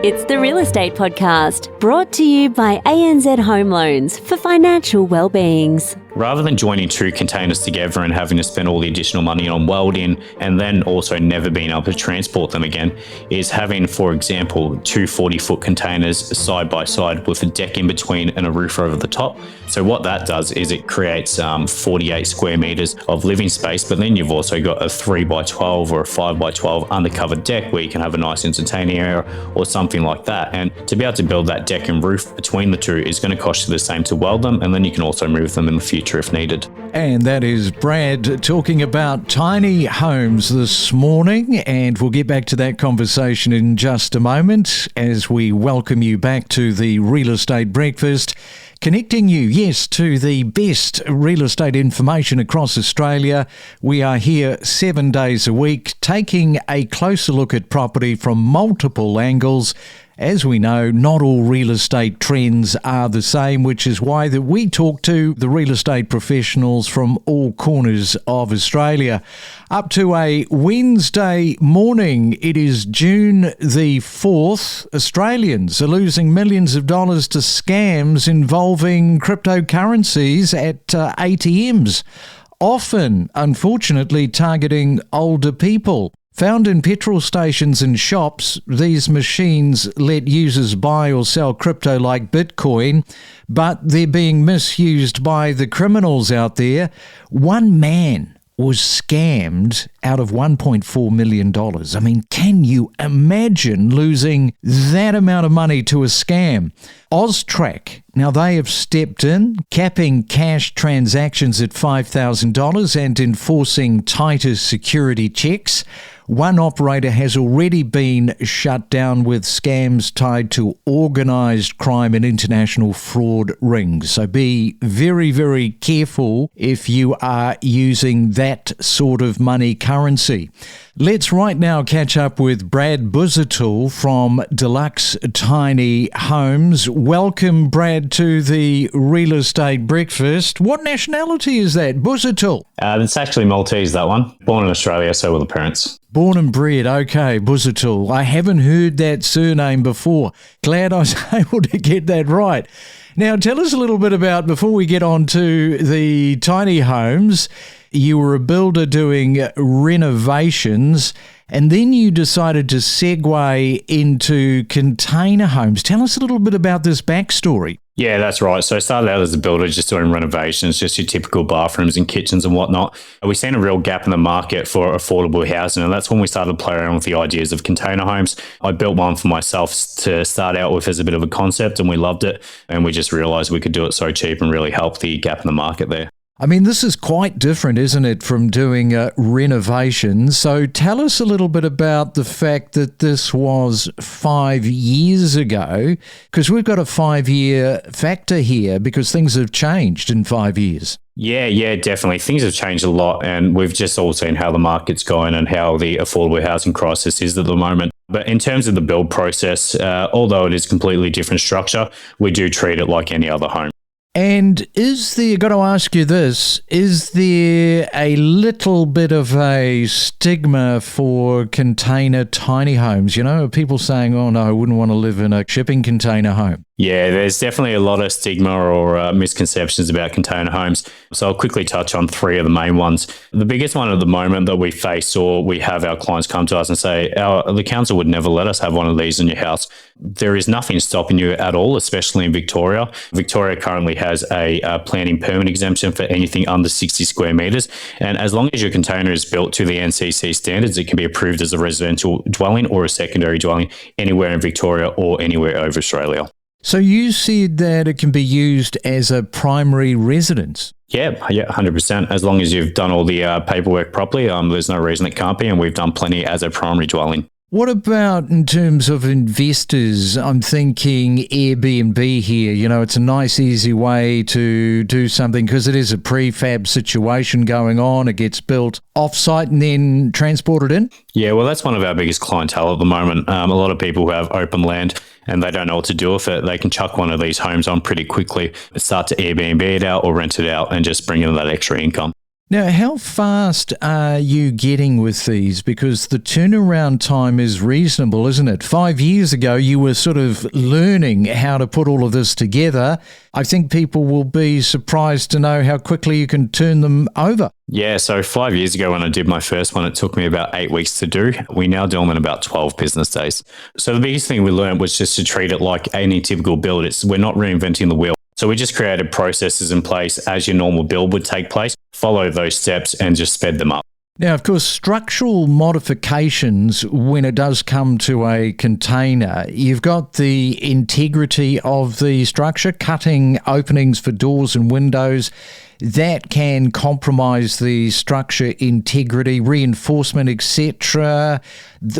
It's the Real Estate Podcast, brought to you by ANZ Home Loans for financial well-beings. Rather than joining two containers together and having to spend all the additional money on welding and then also never being able to transport them again, is having, for example, two 40-foot containers side by side with a deck in between and a roof over the top. So what that does is it creates 48 square meters of living space, but then you've also got a 3x12 or a 5x12 undercover deck where you can have a nice entertaining area or something like that. And to be able to build that deck and roof between the two is going to cost you the same to weld them, and then you can also move them in the future if needed. And that is Brad talking about tiny homes this morning, and we'll get back to that conversation in just a moment as we welcome you back to the Real Estate Breakfast, connecting you, yes, to the best real estate information across Australia. We are here 7 days a week, taking a closer look at property from multiple angles. As we know, not all real estate trends are the same, which is why that we talk to the real estate professionals from all corners of Australia. Up to a Wednesday morning, it is June the 4th. Australians are losing millions of dollars to scams involving cryptocurrencies at ATMs, often, unfortunately, targeting older people. Found in petrol stations and shops, these machines let users buy or sell crypto like Bitcoin, but they're being misused by the criminals out there. One man was scammed out of $1.4 million. I mean, can you imagine losing that amount of money to a scam? Austrac, now they have stepped in, capping cash transactions at $5,000 and enforcing tighter security checks. One operator has already been shut down with scams tied to organised crime and international fraud rings. So be very, very careful if you are using that sort of money currency. Let's right now catch up with Brad Busuttil from Deluxe Tiny Homes. Welcome, Brad, to the Real Estate Breakfast. What nationality is that, Busuttil? It's actually Maltese, that one. Born in Australia, so were the parents. Born and bred, okay, Busuttil. I haven't heard that surname before. Glad I was able to get that right. Now, tell us a little bit about, before we get on to the tiny homes, you were a builder doing renovations, and then you decided to segue into container homes. Tell us a little bit about this backstory. Yeah, that's right. So I started out as a builder just doing renovations, just your typical bathrooms and kitchens and whatnot. We've seen a real gap in the market for affordable housing, and that's when we started playing around with the ideas of container homes. I built one for myself to start out with as a bit of a concept, and we loved it. And we just realised we could do it so cheap and really help the gap in the market there. I mean, this is quite different, isn't it, from doing renovations? So tell us a little bit about the fact that this was 5 years ago, because we've got a 5-year factor here because things have changed in 5 years. Yeah, definitely. Things have changed a lot, and we've just all seen how the market's going and how the affordable housing crisis is at the moment. But in terms of the build process, although it is a completely different structure, we do treat it like any other home. And is there, got to ask you this, is there a little bit of a stigma for container tiny homes? You know, people saying, oh no, I wouldn't want to live in a shipping container home. Yeah, there's definitely a lot of stigma or misconceptions about container homes. So I'll quickly touch on 3 of the main ones. The biggest one at the moment that we face, or we have our clients come to us and say, the council would never let us have one of these in your house. There is nothing stopping you at all, especially in Victoria. Victoria currently has a planning permit exemption for anything under 60 square metres. And as long as your container is built to the NCC standards, it can be approved as a residential dwelling or a secondary dwelling anywhere in Victoria or anywhere over Australia. So you said that it can be used as a primary residence? Yeah, 100%. As long as you've done all the paperwork properly, there's no reason it can't be, and we've done plenty as a primary dwelling. What about in terms of investors? I'm thinking Airbnb here. You know, it's a nice, easy way to do something because it is a prefab situation going on. It gets built off-site and then transported in. Yeah, well, that's one of our biggest clientele at the moment. A lot of people who have open land and they don't know what to do with it. They can chuck one of these homes on pretty quickly, start to Airbnb it out or rent it out and just bring in that extra income. Now, how fast are you getting with these? Because the turnaround time is reasonable, isn't it? 5 years ago, you were sort of learning how to put all of this together. I think people will be surprised to know how quickly you can turn them over. Yeah, so 5 years ago when I did my first one, it took me about 8 weeks to do. We now do them in about 12 business days. So the biggest thing we learned was just to treat it like any typical build. We're not reinventing the wheel. So we just created processes in place as your normal build would take place, follow those steps and just sped them up. Now, of course, structural modifications, when it does come to a container, you've got the integrity of the structure, cutting openings for doors and windows. That can compromise the structure integrity, reinforcement, etc.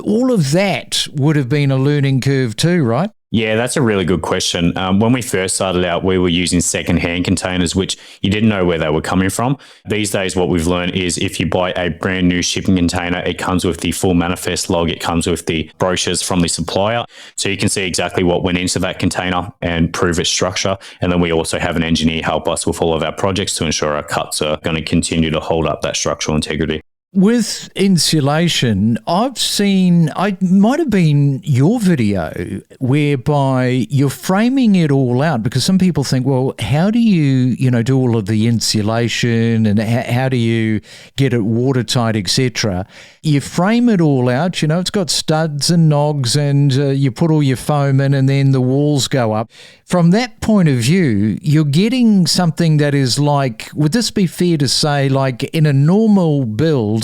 All of that would have been a learning curve too, right? Yeah, that's a really good question. When we first started out, we were using second-hand containers, which you didn't know where they were coming from. These days, what we've learned is if you buy a brand new shipping container, it comes with the full manifest log. It comes with the brochures from the supplier. So you can see exactly what went into that container and prove its structure. And then we also have an engineer help us with all of our projects to ensure our cuts are going to continue to hold up that structural integrity. With insulation, I've seen, it might have been your video, whereby you're framing it all out, because some people think, well, how do you do all of the insulation and how do you get it watertight, etc. You frame it all out, it's got studs and nogs and you put all your foam in and then the walls go up. From that point of view, you're getting something that is like, would this be fair to say, like in a normal build,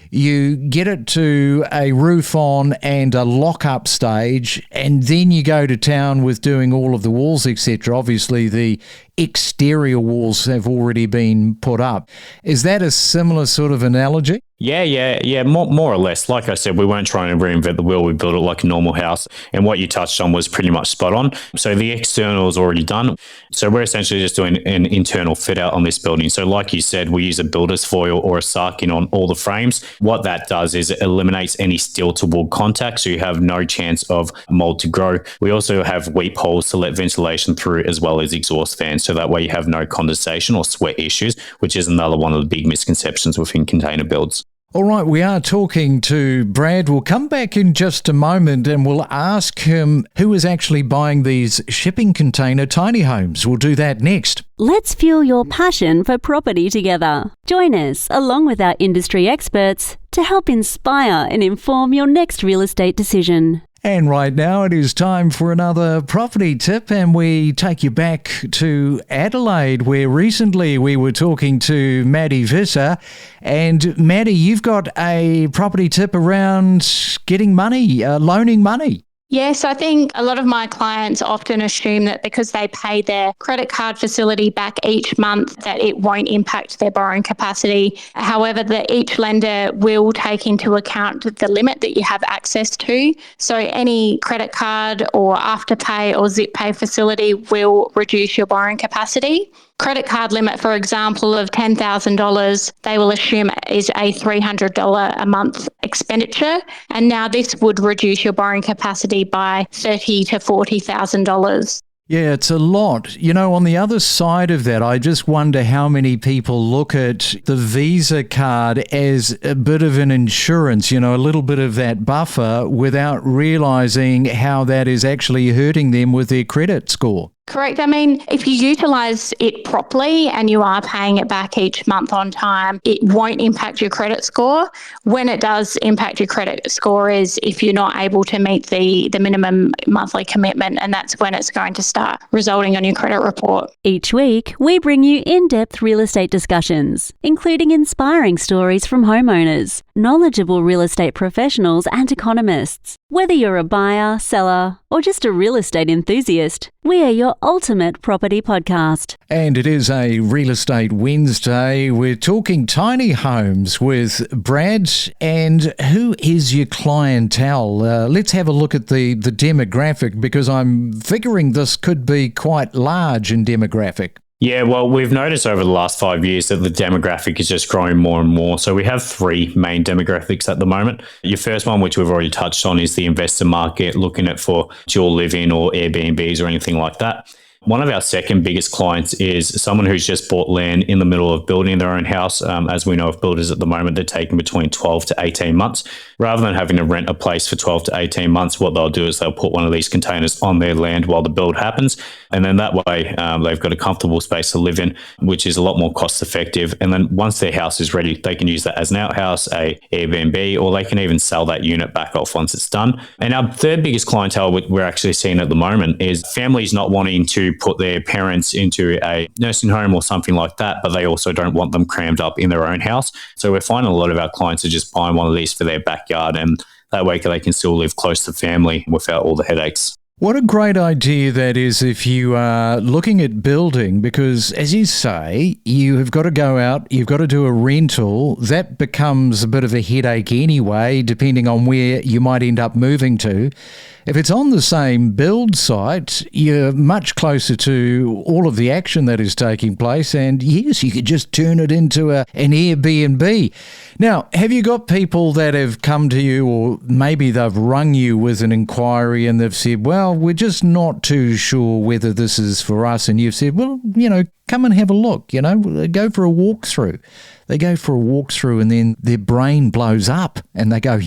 you get it to a roof on and a lock-up stage, and then you go to town with doing all of the walls, etc. Obviously, the exterior walls have already been put up. Is that a similar sort of analogy? Yeah, more or less. Like I said, we weren't trying to reinvent the wheel. We built it like a normal house. And what you touched on was pretty much spot on. So the external is already done. So we're essentially just doing an internal fit out on this building. So like you said, we use a builder's foil or a sarking on all the frames. What that does is it eliminates any steel to wood contact. So you have no chance of mold to grow. We also have weep holes to let ventilation through, as well as exhaust fans. So that way you have no condensation or sweat issues, which is another one of the big misconceptions within container builds. All right, we are talking to Brad. We'll come back in just a moment and we'll ask him who is actually buying these shipping container tiny homes. We'll do that next. Let's fuel your passion for property together. Join us, along with our industry experts, to help inspire and inform your next real estate decision. And right now it is time for another property tip, and we take you back to Adelaide, where recently we were talking to Maddie Visser. And Maddie, you've got a property tip around getting money, loaning money. Yes, I think a lot of my clients often assume that because they pay their credit card facility back each month, that it won't impact their borrowing capacity. However, each lender will take into account the limit that you have access to. So any credit card or Afterpay or Zip Pay facility will reduce your borrowing capacity. Credit card limit, for example, of $10,000, they will assume is a $300 a month expenditure. And now this would reduce your borrowing capacity by $30,000 to $40,000. Yeah, it's a lot. On the other side of that, I just wonder how many people look at the Visa card as a bit of an insurance, a little bit of that buffer, without realising how that is actually hurting them with their credit score. Correct. I mean, if you utilise it properly and you are paying it back each month on time, it won't impact your credit score. When it does impact your credit score is if you're not able to meet the minimum monthly commitment, and that's when it's going to start resulting on your credit report. Each week, we bring you in-depth real estate discussions, including inspiring stories from homeowners, knowledgeable real estate professionals and economists. Whether you're a buyer, seller, or just a real estate enthusiast, we are your ultimate property podcast. And it is a Real Estate Wednesday. We're talking tiny homes with Brad. And who is your clientele? Let's have a look at the demographic, because I'm figuring this could be quite large in demographic. Yeah, well, we've noticed over the last 5 years that the demographic is just growing more and more. So we have three main demographics at the moment. Your first one, which we've already touched on, is the investor market, looking at for dual living or Airbnbs or anything like that. One of our second biggest clients is someone who's just bought land in the middle of building their own house. As we know of builders at the moment, they're taking between 12 to 18 months. Rather than having to rent a place for 12 to 18 months, what they'll do is they'll put one of these containers on their land while the build happens. And then that way they've got a comfortable space to live in, which is a lot more cost effective. And then once their house is ready, they can use that as an outhouse, a Airbnb, or they can even sell that unit back off once it's done. And our third biggest clientele we're actually seeing at the moment is families not wanting to put their parents into a nursing home or something like that, but they also don't want them crammed up in their own house. So we're finding a lot of our clients are just buying one of these for their backyard, and that way they can still live close to family without all the headaches. What a great idea that is if you are looking at building, because as you say, you have got to go out, you've got to do a rental. That becomes a bit of a headache anyway, depending on where you might end up moving to. If it's on the same build site, you're much closer to all of the action that is taking place. And yes, you could just turn it into an Airbnb. Now, have you got people that have come to you, or maybe they've rung you with an inquiry and they've said, well, we're just not too sure whether this is for us. And you've said, well, come and have a look, go for a walkthrough. They go for a walkthrough and then their brain blows up and they go,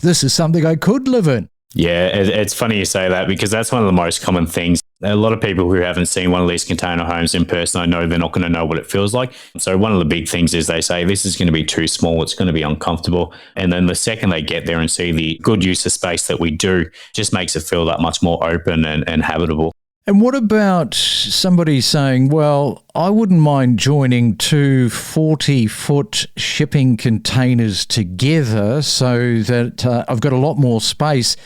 this is something I could live in. Yeah, it's funny you say that, because that's one of the most common things. A lot of people who haven't seen one of these container homes in person, I know they're not going to know what it feels like. So one of the big things is they say, this is going to be too small, it's going to be uncomfortable. And then the second they get there and see the good use of space that we do, just makes it feel that much more open and habitable. And what about somebody saying, well, I wouldn't mind joining two 40-foot shipping containers together so that I've got a lot more space.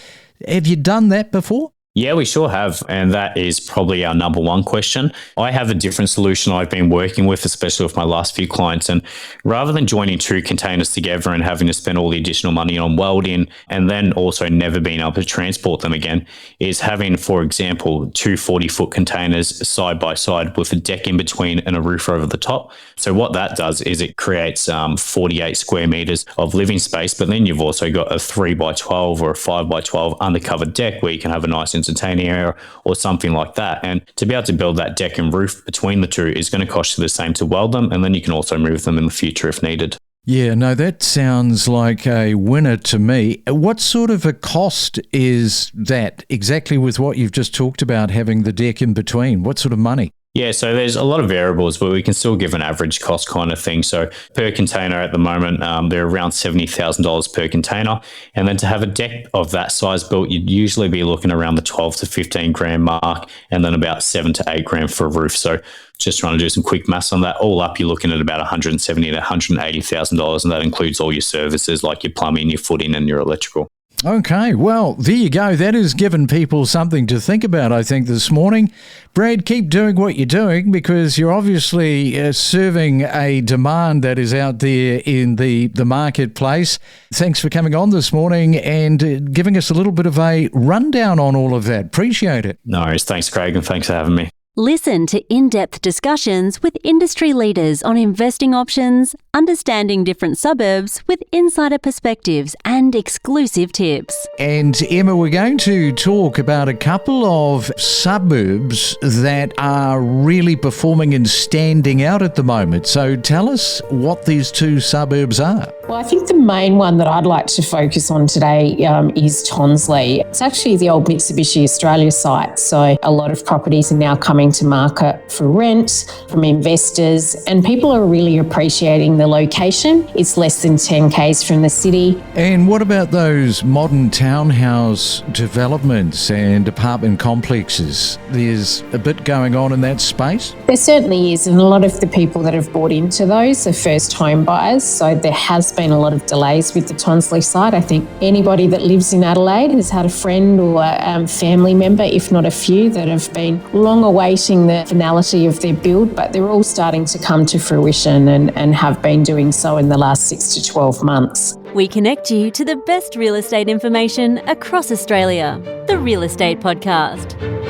Have you done that before? Yeah, we sure have. And that is probably our number one question. I have a different solution I've been working with, especially with my last few clients. And rather than joining two containers together and having to spend all the additional money on welding and then also never being able to transport them again, is having, for example, two 40-foot containers side by side with a deck in between and a roof over the top. So what that does is it creates 48 square meters of living space, but then you've also got a 3x12 or a 5x12 undercovered deck where you can have a nice entertaining area or something like that. And to be able to build that deck and roof between the two is going to cost you the same to weld them, and then you can also move them in the future if needed. Yeah, no, that sounds like a winner to me. What sort of a cost is that exactly with what you've just talked about, having the deck in between? What sort of money? Yeah, so there's a lot of variables, but we can still give an average cost kind of thing. So per container at the moment, they're around $70,000 per container. And then to have a deck of that size built, you'd usually be looking around the 12 to 15 grand mark, and then about 7 to 8 grand for a roof. So just trying to do some quick maths on that. All up, you're looking at about $170,000 to $180,000, and that includes all your services like your plumbing, your footing, and your electrical. Okay, well, there you go. That has given people something to think about, I think, this morning. Brad, keep doing what you're doing, because you're obviously serving a demand that is out there in the marketplace. Thanks for coming on this morning and giving us a little bit of a rundown on all of that. Appreciate it. No worries. Thanks, Craig, and thanks for having me. Listen to in-depth discussions with industry leaders on investing options, understanding different suburbs with insider perspectives and exclusive tips. And Emma, we're going to talk about a couple of suburbs that are really performing and standing out at the moment. So tell us what these two suburbs are. Well, I think the main one that I'd like to focus on today is Tonsley. It's actually the old Mitsubishi Australia site. So a lot of properties are now coming to market for rent from investors, and people are really appreciating the location. It's less than 10 k's from the city. And what about those modern townhouse developments and apartment complexes? There's a bit going on in that space? There certainly is, and a lot of the people that have bought into those are first home buyers. So there has been a lot of delays with the Tonsley site. I think anybody that lives in Adelaide has had a friend or a family member, if not a few, that have been long awaiting the finality of their build, but they're all starting to come to fruition and have been doing so in the last 6 to 12 months. We connect you to the best real estate information across Australia. The Real Estate Podcast.